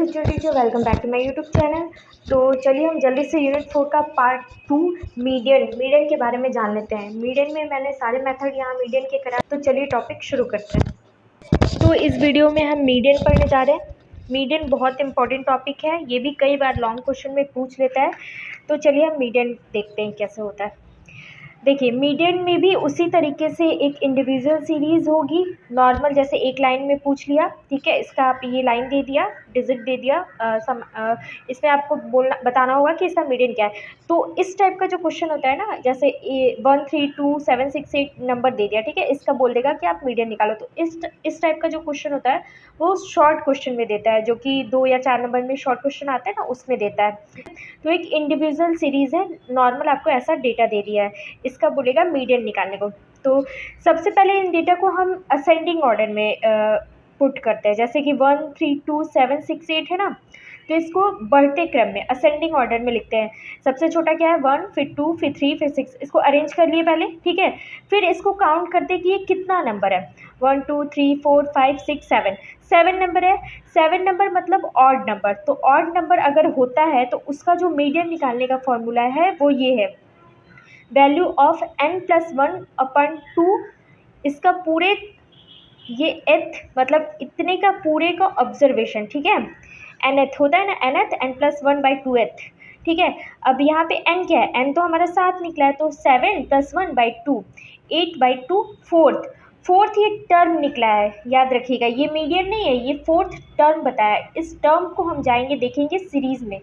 Teacher welcome back to my YouTube channel. तो चलिए हम जल्दी से यूनिट 4 का पार्ट 2 मीडियन के बारे में जान लेते हैं। मीडियन में मैंने सारे मेथड यहाँ मीडियन के करा, तो चलिए टॉपिक शुरू करते हैं। तो इस वीडियो में हम मीडियन पढ़ने जा रहे हैं। मीडियन बहुत इंपॉर्टेंट टॉपिक है, ये भी कई बार लॉन्ग क्वेश्चन में पूछ लेता है। तो चलिए हम मीडियन देखते हैं कैसे होता है। देखिए मीडियन में भी उसी तरीके से एक इंडिविजुअल सीरीज़ होगी, नॉर्मल जैसे एक लाइन में पूछ लिया, ठीक है। इसका आप ये लाइन दे दिया, डिजिट दे दिया, इसमें आपको बताना होगा कि इसका मीडियन क्या है। तो इस टाइप का जो क्वेश्चन होता है ना, जैसे 1 3 2 7 6 8 नंबर दे दिया, ठीक है, इसका बोल देगा कि आप मीडियन निकालो। तो इस टाइप का जो क्वेश्चन होता है वो शॉर्ट क्वेश्चन में देता है, जो कि 2 या 4 नंबर में शॉर्ट क्वेश्चन आता है ना, उसमें देता है। तो एक इंडिविजुअल सीरीज़ है, नॉर्मल आपको ऐसा डेटा दे दिया है, इसका बोलेगा मीडियन निकालने को। तो सबसे पहले इन डेटा को हम असेंडिंग ऑर्डर में पुट करते हैं, जैसे कि 1 3 2 7 6 8 है ना, तो इसको बढ़ते क्रम में असेंडिंग ऑर्डर में लिखते हैं। सबसे छोटा क्या है 1, फिर 2, फिर 3, फिर 6, इसको अरेंज कर लिए पहले, ठीक है। फिर इसको काउंट करते हैं कि ये कितना नंबर है। 1 2 3 4 5 6 7 नंबर है। 7 नंबर मतलब ऑड नंबर। तो ऑड नंबर अगर होता है तो उसका जो मीडियन निकालने का फॉर्मूला है वो ये है, वैल्यू ऑफ n+1/2। इसका पूरे ये एथ मतलब इतने का पूरे का ऑब्जर्वेशन, ठीक है। nth होता है ना, nth n+1/2th, ठीक है। अब यहाँ पे n क्या है, n तो हमारा 7 निकला है, तो 7 + 1/2 8/2 फोर्थ ये टर्म निकला है, याद रखिएगा। ये मीडियन नहीं है, ये फोर्थ टर्म बताया। इस टर्म को हम जाएंगे देखेंगे सीरीज में,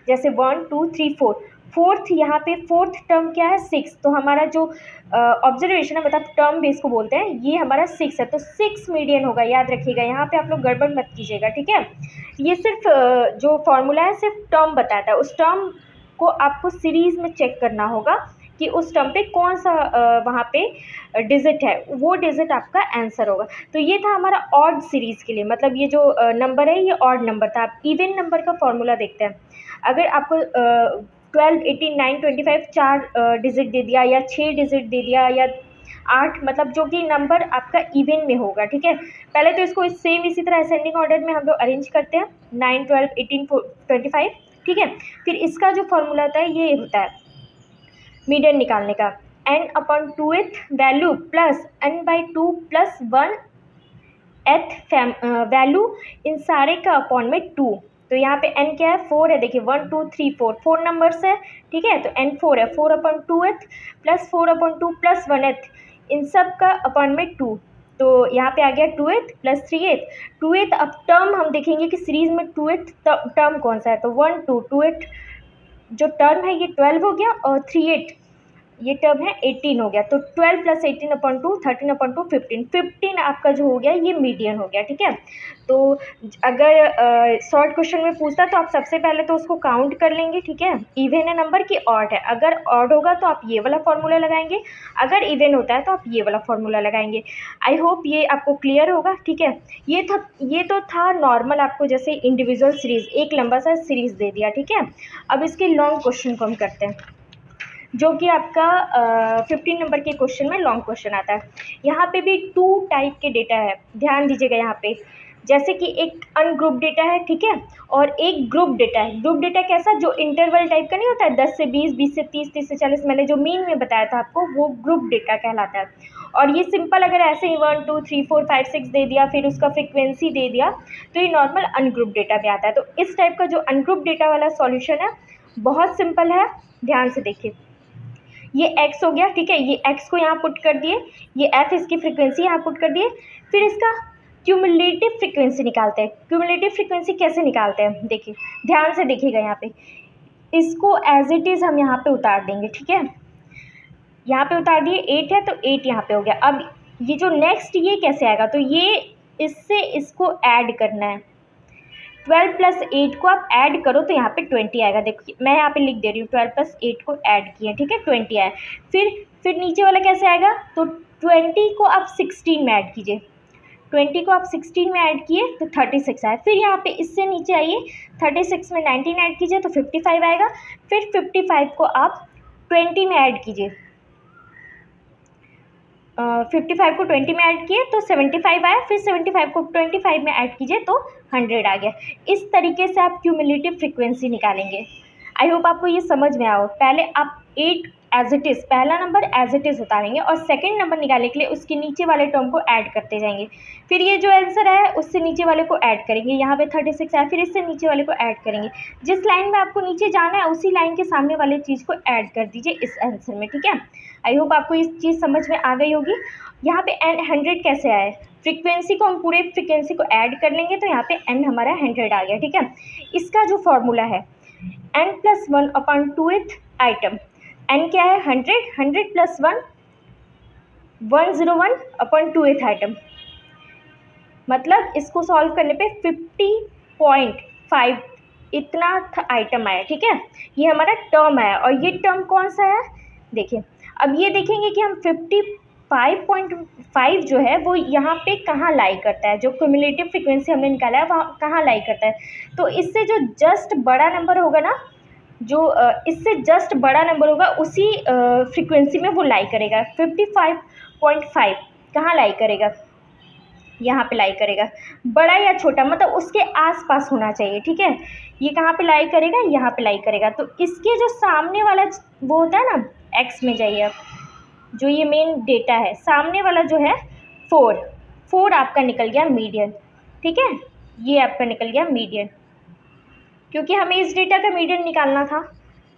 जैसे 1 2 3 4, फोर्थ यहाँ पे फोर्थ टर्म क्या है 6। तो हमारा जो ऑब्जर्वेशन है, मतलब टर्म बेस को बोलते हैं, ये हमारा 6 है, तो 6 मीडियन होगा, याद रखिएगा। यहाँ पे आप लोग गड़बड़ मत कीजिएगा, ठीक है। ये सिर्फ जो फॉर्मूला है सिर्फ टर्म बताता है, उस टर्म को आपको सीरीज में चेक करना होगा कि उस टर्म पे कौन सा वहाँ पे डिजिट है, वो डिजिट आपका आंसर होगा। तो ये था हमारा ऑड सीरीज़ के लिए, मतलब ये जो नंबर है ये ऑड नंबर था। आप इवन नंबर का फॉर्मूला देखते हैं। अगर आपको 12 18 9 25 4 डिजिट दे दिया, या 6 डिजिट दे दिया, या 8, मतलब जो कि नंबर आपका इवन में होगा, ठीक है। पहले तो इसको सेम इसी तरह असेंडिंग ऑर्डर में हम लोग अरेंज करते हैं, 9 12 18 25, ठीक है। फिर इसका जो फॉर्मूला होता है ये होता है मीडियन निकालने का, n/2th value plus n/2 + 1th value, इन सारे का अपॉन में 2। तो यहाँ पे n क्या है 4 है, देखिए 1 2 3 4 नंबर्स है, ठीक है। तो n 4 है, 4/2th + 4/2 + 1th, इन सब का अपॉन में 2। तो यहाँ पे आ गया 2th + 3th। 2th अब टर्म हम देखेंगे कि सीरीज में 2th टर्म कौन सा है, तो 1 2 2th जो टर्म है ये 12 हो गया, और 3 ये टर्म है 18 हो गया। तो 12 + 18/2 13/2 15 आपका जो हो गया ये मीडियन हो गया, ठीक है। तो अगर शॉर्ट क्वेश्चन में पूछता तो आप सबसे पहले तो उसको काउंट कर लेंगे, ठीक है, इवन है नंबर की ऑड है। अगर ऑड होगा तो आप ये वाला फॉर्मूला लगाएंगे, अगर इवन होता है तो आप ये वाला फॉर्मूला लगाएंगे। आई होप ये आपको क्लियर होगा, ठीक है। ये तो था नॉर्मल, आपको जैसे इंडिविजुअल सीरीज़ एक लंबा सा सीरीज़ दे दिया, ठीक है। अब इसके लॉन्ग क्वेश्चन को हम करते हैं, जो कि आपका 15 नंबर के क्वेश्चन में लॉन्ग क्वेश्चन आता है। यहाँ पे भी 2 टाइप के डेटा है, ध्यान दीजिएगा यहाँ पे। जैसे कि एक अनग्रुप डेटा है, ठीक है, और एक ग्रुप डेटा है। ग्रुप डेटा कैसा, जो इंटरवल टाइप का नहीं होता है, 10 से 20, 20 से 30, 30 से 40, मैंने जो मीन में बताया था आपको, वो ग्रुप डेटा कहलाता है। और ये सिंपल अगर ऐसे ही 1 2 3 4 5 6 दे दिया, फिर उसका फ्रिक्वेंसी दे दिया, तो ये नॉर्मल अनग्रुप डेटा पे आता है। तो इस टाइप का जो अनग्रुप डेटा वाला सॉल्यूशन है बहुत सिंपल है, ध्यान से देखिए। ये x हो गया, ठीक है, ये x को यहाँ पुट कर दिए, ये f इसकी फ्रीक्वेंसी यहाँ पुट कर दिए। फिर इसका क्यूमुलेटिव फ्रीक्वेंसी निकालते हैं। क्यूमुलेटिव फ्रीक्वेंसी कैसे निकालते हैं, देखिए ध्यान से देखिएगा। यहाँ पे इसको एज इट इज़ हम यहाँ पे उतार देंगे, ठीक है। यहाँ पे उतार दिए, 8 है तो 8 यहाँ पे हो गया। अब ये जो नेक्स्ट ये कैसे आएगा, तो ये इससे इसको ऐड करना है। 12 + 8 को आप ऐड करो तो यहाँ पे 20 आएगा। देखिए मैं यहाँ पे लिख दे रही हूँ, 12 + 8 को ऐड किए, ठीक है, 20 आया। फिर नीचे वाला कैसे आएगा, तो 20 को आप 16 में ऐड कीजिए, 20 को आप 16 में ऐड किए तो 36 आया। फिर यहाँ पे इससे नीचे आइए, 36 में 19 ऐड कीजिए तो 55 आएगा। फिर 55 को आप 20 में ऐड कीजिए, 55 को 20 में ऐड किए तो 75 आया, फिर 75 को 25 में ऐड कीजिए तो 100 आ गया। इस तरीके से आप क्यूमुलेटिव फ्रीक्वेंसी निकालेंगे। आई होप आपको ये समझ में आओ। पहले आप 8 एज इट इज़, पहला नंबर एज इट इज़ उतारेंगे और सेकंड नंबर निकालने के लिए उसके नीचे वाले टर्म को ऐड करते जाएंगे। फिर ये जो आंसर आया उससे नीचे वाले को ऐड करेंगे, यहाँ पे 36 आया, फिर इससे नीचे वाले को ऐड करेंगे। जिस लाइन में आपको नीचे जाना है उसी लाइन के सामने वाले चीज़ को ऐड कर दीजिए इस आंसर में, ठीक है। आई होप आपको ये चीज़ समझ में आ गई होगी। यहाँ पे n 100 कैसे आए, फ्रीक्वेंसी को हम पूरे फ्रीक्वेंसी को ऐड कर लेंगे तो यहाँ पे n हमारा 100 आ गया, ठीक है। इसका जो फॉर्मूला है n+1/2th आइटम, n क्या है 100, 100 + 1 101/2th आइटम, मतलब इसको सॉल्व करने पे 50.5 इतना आइटम आया, ठीक है। ये हमारा टर्म आया और ये टर्म कौन सा है देखिए। अब ये देखेंगे कि हम 55.5 जो है वो यहाँ पे कहाँ लाई करता है, जो क्यूमुलेटिव फ्रीक्वेंसी हमने निकाला है वहाँ कहाँ लाई करता है। तो इससे जो जस्ट बड़ा नंबर होगा ना, जो इससे जस्ट बड़ा नंबर होगा उसी फ्रीक्वेंसी में वो लाई करेगा। 55.5 कहाँ लाई करेगा, यहाँ पे लाई करेगा। बड़ा या छोटा मतलब उसके आसपास होना चाहिए, ठीक है। ये कहाँ पे लाई करेगा, यहाँ पे लाई करेगा। तो इसके जो सामने वाला वो होता है ना, एक्स में जाइए आप, जो ये मेन डेटा है सामने वाला जो है 4 आपका निकल गया मीडियन, ठीक है। ये आपका निकल गया मीडियन, क्योंकि हमें इस डेटा का मीडियन निकालना था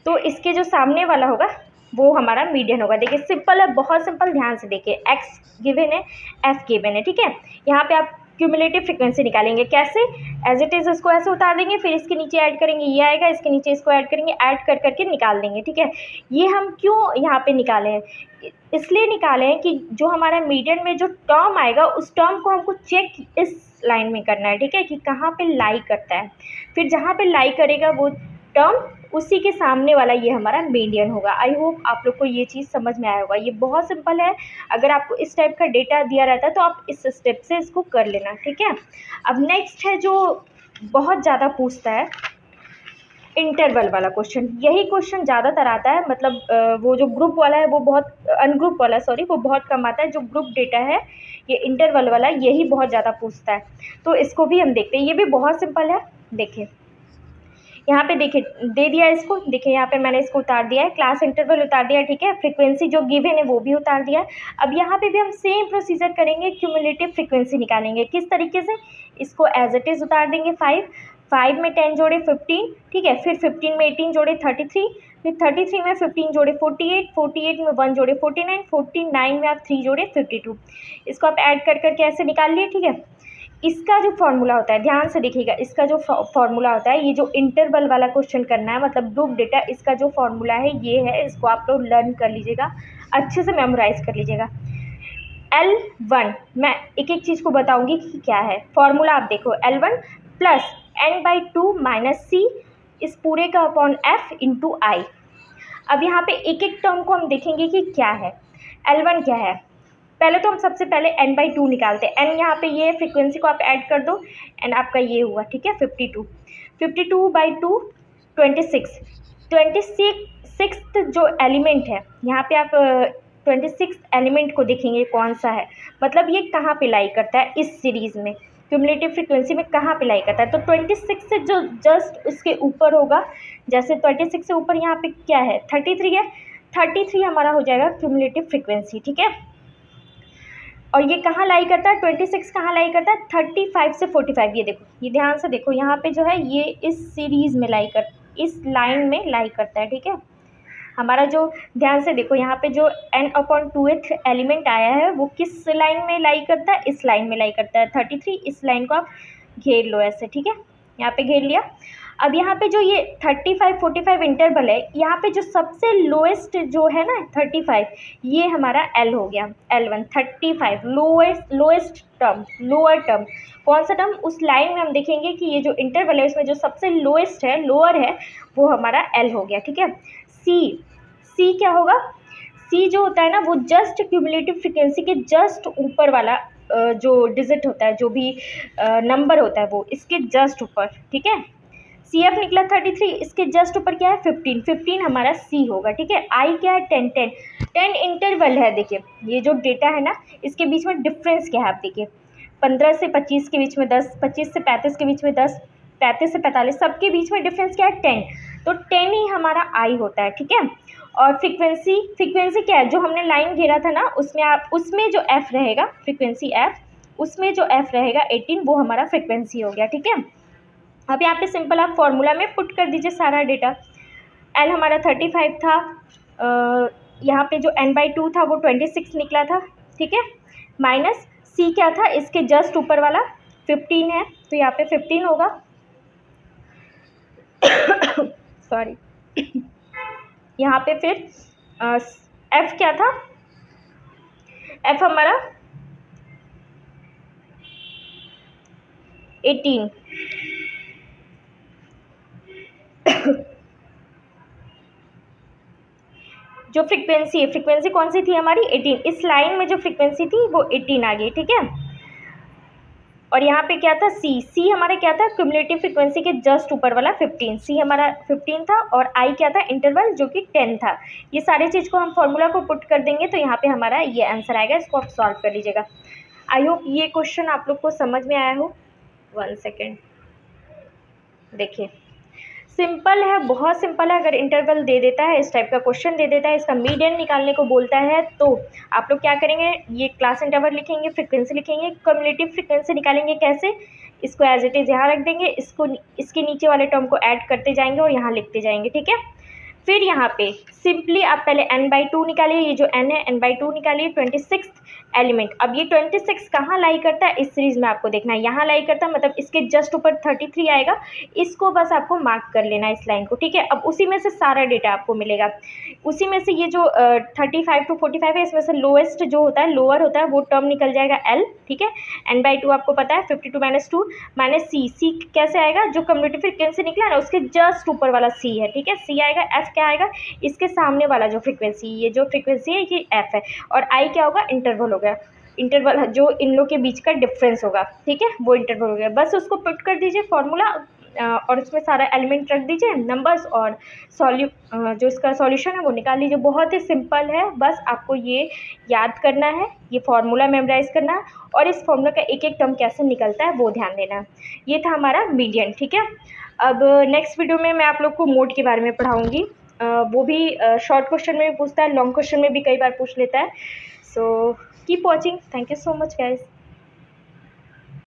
तो इसके जो सामने वाला होगा वो हमारा मीडियन होगा। देखिए सिंपल है, बहुत सिंपल, ध्यान से देखिए। एक्स गिवन है, एफ गिवन है, ठीक है। यहाँ पे आप क्यूमुलेटिव फ्रीक्वेंसी निकालेंगे कैसे, एज इट इज़ इसको ऐसे उतार देंगे, फिर इसके नीचे ऐड करेंगे, ये आएगा, इसके नीचे इसको ऐड करेंगे, ऐड कर करके निकाल देंगे, ठीक है। ये हम क्यों यहाँ पे निकाले हैं, इसलिए निकाले हैं कि जो हमारा मीडियन में जो टर्म आएगा उस टर्म को हमको चेक इस लाइन में करना है, ठीक है, कि कहाँ पे लाई करता है। फिर जहाँ पे लाई करेगा वो टर्म उसी के सामने वाला ये हमारा मीडियन होगा। आई होप आप लोग को ये चीज़ समझ में आया होगा। ये बहुत सिंपल है, अगर आपको इस टाइप का डेटा दिया रहता है तो आप इस स्टेप से इसको कर लेना, ठीक है। अब नेक्स्ट है जो बहुत ज़्यादा पूछता है, इंटरवल वाला क्वेश्चन। यही क्वेश्चन ज़्यादातर आता है, मतलब वो जो ग्रुप वाला है वो बहुत, अनग्रुप वाला सॉरी, वो बहुत कम आता है। जो ग्रुप डेटा है ये इंटरवल वाला यही बहुत ज़्यादा पूछता है, तो इसको भी हम देखते हैं। ये भी बहुत सिंपल है, देखिए यहाँ पे देखिए दे दिया इसको, देखिए यहाँ पे मैंने इसको उतार दिया है, क्लास इंटरवल उतार दिया है, ठीक है। फ्रीक्वेंसी जो गिवन है वो भी उतार दिया है। अब यहाँ पे भी हम सेम प्रोसीजर करेंगे, क्यूमुलेटिव फ्रीक्वेंसी निकालेंगे। किस तरीके से, इसको एज इट इज़ उतार देंगे। 5 में 10 जोड़े 15, ठीक है। फिर 15 में 18 जोड़े 33, फिर 33 में 15 जोड़े 48, 48 में 1 जोड़े 49, 49 में आप 3 जोड़े 52। इसको आप ऐड कर करके ऐसे निकाल लिए, ठीक है। इसका जो फॉर्मूला होता है, ध्यान से देखिएगा, इसका जो फॉर्मूला होता है, ये जो इंटरवल वाला क्वेश्चन करना है मतलब ग्रुप डेटा, इसका जो फॉर्मूला है ये है। इसको आप लोग लर्न कर लीजिएगा, अच्छे से मेमोराइज कर लीजिएगा। L1, मैं एक एक चीज़ को बताऊंगी कि क्या है फॉर्मूला। आप देखो, L1 + n/2 - c इस पूरे का अपॉन f × I। अब यहाँ पे एक एक टर्म को हम देखेंगे कि क्या है। L1 क्या है, पहले तो हम सबसे पहले n/2 निकालते हैं। n यहाँ पे ये फ्रीक्वेंसी को आप ऐड कर दो, n आपका ये हुआ, ठीक है। 52 52/2 26 26th जो एलिमेंट है यहाँ पे आप 26th एलिमेंट को देखेंगे कौन सा है, मतलब ये कहाँ पे लाई करता है इस सीरीज़ में, क्यूमुलेटिव फ्रीक्वेंसी में कहाँ पे लाई करता है। तो 26 से जो जस्ट उसके ऊपर होगा, जैसे 26 से ऊपर यहाँ पे क्या है 33 है, 33 हमारा हो जाएगा क्यूमुलेटिव फ्रीक्वेंसी, ठीक है। और ये कहाँ लाई करता है, 26 कहाँ लाई करता है, 35 से 45। ये देखो, ये ध्यान से देखो, यहाँ पे जो है ये इस सीरीज़ में लाई कर, इस लाइन में लाई करता है, ठीक है। हमारा जो, ध्यान से देखो, यहाँ पे जो n/2th एलिमेंट आया है वो किस लाइन में लाई करता है, इस लाइन में लाई करता है 33। इस लाइन को आप घेर लो ऐसे, ठीक है, यहाँ पे घेर लिया। अब यहाँ पे जो ये 35 45 इंटरवल है, यहाँ पे जो सबसे लोएस्ट जो है ना 35, ये हमारा L हो गया। L1 35 lowest term, lower term. कौन सा टर्म, उस लाइन में हम देखेंगे कि ये जो इंटरवल है इसमें जो सबसे लोएस्ट है, लोअर है, वो हमारा L हो गया, ठीक है। C क्या होगा, C जो होता है ना वो जस्ट क्यूमुलेटिव फ्रीक्वेंसी के जस्ट ऊपर वाला जो डिजिट होता है, जो भी नंबर होता है वो इसके जस्ट ऊपर, ठीक है। CF निकला 33, इसके जस्ट ऊपर क्या है 15, 15 हमारा C होगा, ठीक है। I क्या है 10, 10, 10 इंटरवल है। देखिए ये जो डेटा है ना, इसके बीच में डिफरेंस क्या है आप देखिए, 15 से 25 के बीच में 10, 25 से 35 के बीच में 10, 35 से 45, सबके बीच में डिफरेंस क्या है 10, तो 10 ही हमारा I होता है, ठीक है। और फ्रीक्वेंसी क्या है, जो हमने लाइन घेरा था ना, उसमें जो F रहेगा, फ्रीक्वेंसी F, उसमें जो F रहेगा 18, वो हमारा फ्रीक्वेंसी हो गया, ठीक है। अब यहाँ पे सिंपल आप फॉर्मूला में पुट कर दीजिए सारा डेटा। L हमारा 35 था, यहाँ पे जो N/2 था वो 26 निकला था, ठीक है। माइनस C क्या था, इसके जस्ट ऊपर वाला 15 है, तो यहाँ पे 15 होगा सॉरी यहाँ पे फिर F क्या था, F हमारा 18 जो फ्रीक्वेंसी कौन सी थी हमारी 18, इस लाइन में जो फ्रीक्वेंसी थी वो 18 आ गई, ठीक है। और यहाँ पे क्या था C हमारा क्या था, क्यूमुलेटिव फ्रीक्वेंसी के जस्ट ऊपर वाला 15, C हमारा 15 था, और I क्या था इंटरवल जो कि 10 था। ये सारी चीज़ को हम फॉर्मूला को पुट कर देंगे तो यहाँ पे हमारा ये आंसर आएगा, इसको आप सॉल्व कर लीजिएगा। आई होप ये क्वेश्चन आप लोग को समझ में आया हो। 1 सेकेंड, देखिए सिंपल है, बहुत सिंपल है। अगर इंटरवल दे देता है, इस टाइप का क्वेश्चन दे देता है, इसका मीडियन निकालने को बोलता है, तो आप लोग क्या करेंगे, ये क्लास इंटरवल लिखेंगे, फ्रीक्वेंसी लिखेंगे, क्यूमुलेटिव फ्रीक्वेंसी निकालेंगे कैसे, इसको एज इट इज़ यहाँ रख देंगे, इसको इसके नीचे वाले टर्म को ऐड करते जाएंगे और यहाँ लिखते जाएंगे, ठीक है। फिर यहाँ पे सिंपली आप पहले N/2 निकालिए, ये जो N है N/2 निकालिए, 26 एलिमेंट। अब ये 26 कहाँ लाई करता है, इस सीरीज़ में आपको देखना है, यहाँ लाई करता है, मतलब इसके जस्ट ऊपर 33 आएगा, इसको बस आपको मार्क कर लेना है इस लाइन को, ठीक है। अब उसी में से सारा डेटा आपको मिलेगा, उसी में से ये जो 35 to 45 है, इसमें से लोएस्ट जो होता है, लोअर होता है, वो टर्म निकल जाएगा L, ठीक है। N/2 आपको पता है 52 - 2 माइनस C कैसे आएगा, जो कम्युलेटिव फ्रीक्वेंसी निकला है ना, उसके जस्ट ऊपर वाला C है, ठीक है। C आएगा, F क्या आएगा, इसके सामने वाला जो फ्रीक्वेंसी, ये जो फ्रीक्वेंसी है ये F है, और I क्या होगा, इंटरवल हो गया, इंटरवल जो इन लोग के बीच का डिफरेंस होगा, ठीक है, वो इंटरवल हो गया। बस उसको पुट कर दीजिए फॉर्मूला, और उसमें सारा एलिमेंट रख दीजिए, नंबर्स, और जो इसका सॉल्यूशन है वो निकाल लीजिए। बहुत ही सिंपल है, बस आपको ये याद करना है, ये फार्मूला मेमोराइज करना है, और इस फार्मूला का एक एक टर्म कैसे निकलता है वो ध्यान देना है। ये था हमारा मीडियन, ठीक है। अब नेक्स्ट वीडियो में मैं आप लोग को मोड के बारे में पढ़ाऊँगी, वो भी शॉर्ट क्वेश्चन में भी पूछता है, लॉन्ग क्वेश्चन में भी कई बार पूछ लेता है। So keep watching, thank you so much guys.